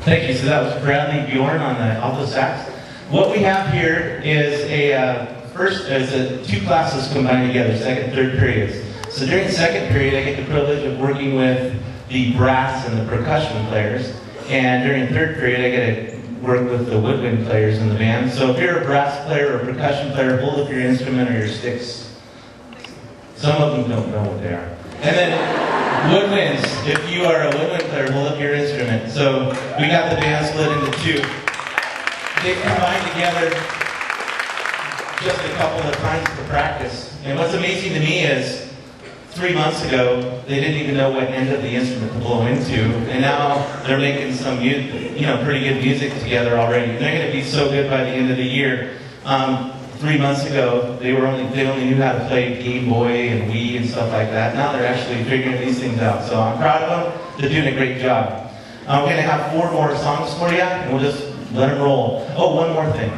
Thank you. So that was Bradley Bjorn on the alto sax. What we have here is two classes combined together, second, third periods. So during the second period, I get the privilege of working with the brass and the percussion players. And during the third period, I get to work with the woodwind players in the band. So if you're a brass player or a percussion player, hold up your instrument or your sticks. Some of them don't know what they are. And then woodwinds, if you are a woodwind player, hold up your instrument. So we got the band split into two. They combined together just a couple of times for practice. And what's amazing to me is 3 months ago, they didn't even know what end of the instrument to blow into. And now they're making some pretty good music together already. And they're going to be so good by the end of the year. 3 months ago, they only knew how to play Game Boy and Wii and stuff like that. Now they're actually figuring these things out. So I'm proud of them. They're doing a great job. We're going to have 4 more songs for you, and we'll just let them roll. Oh, one more thing.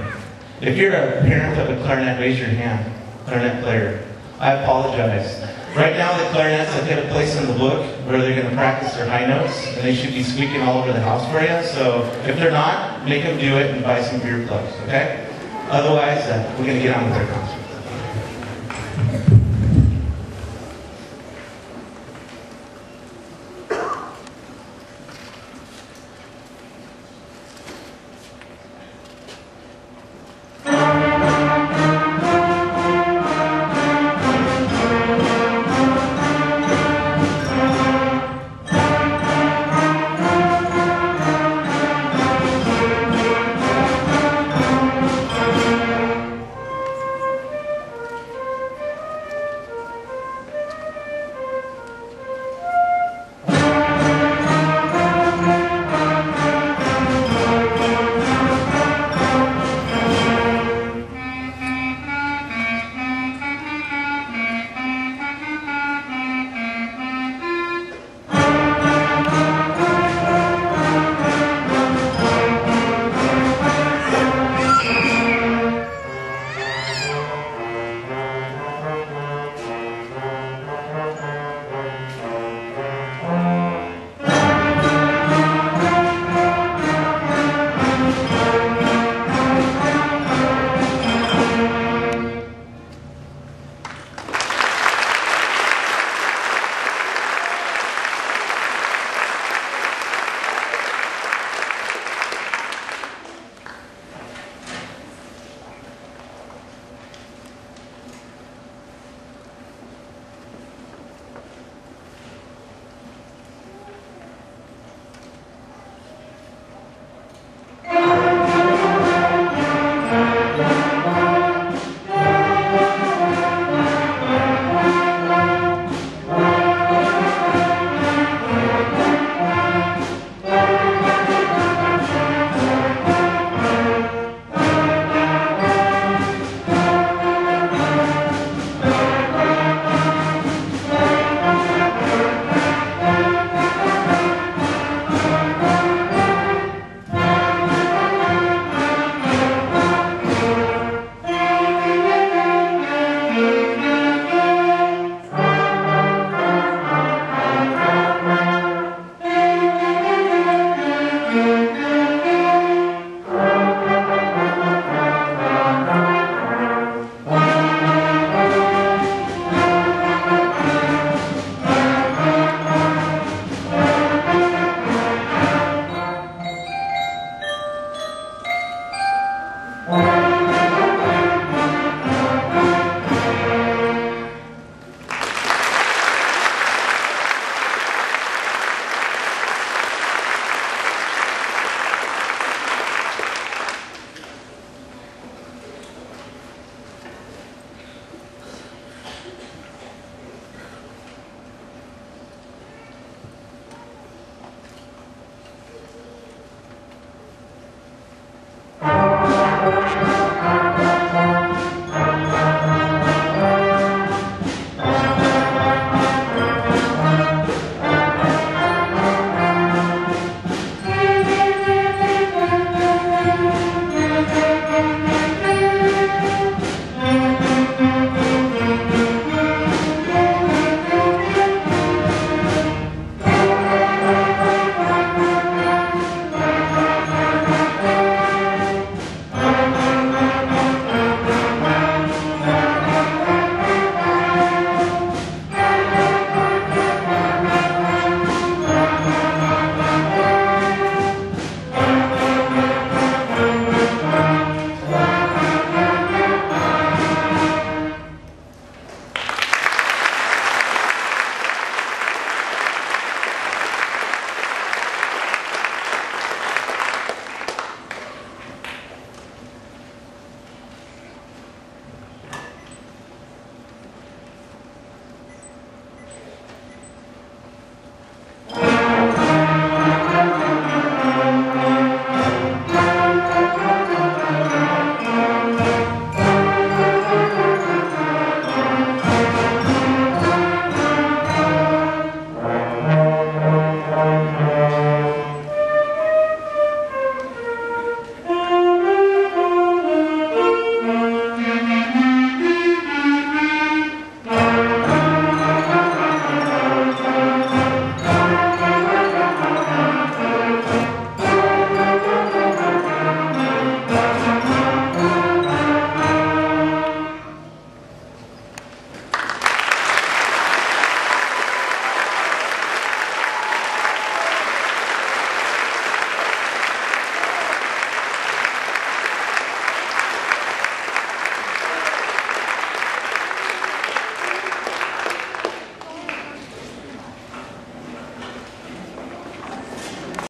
If you're a parent of a clarinet, raise your hand. Clarinet player. I apologize. Right now, the clarinets have got a place in the book where they're going to practice their high notes, and they should be squeaking all over the house for you. So if they're not, make them do it and buy some beer plugs, okay? Otherwise, we're going to get on with our concert.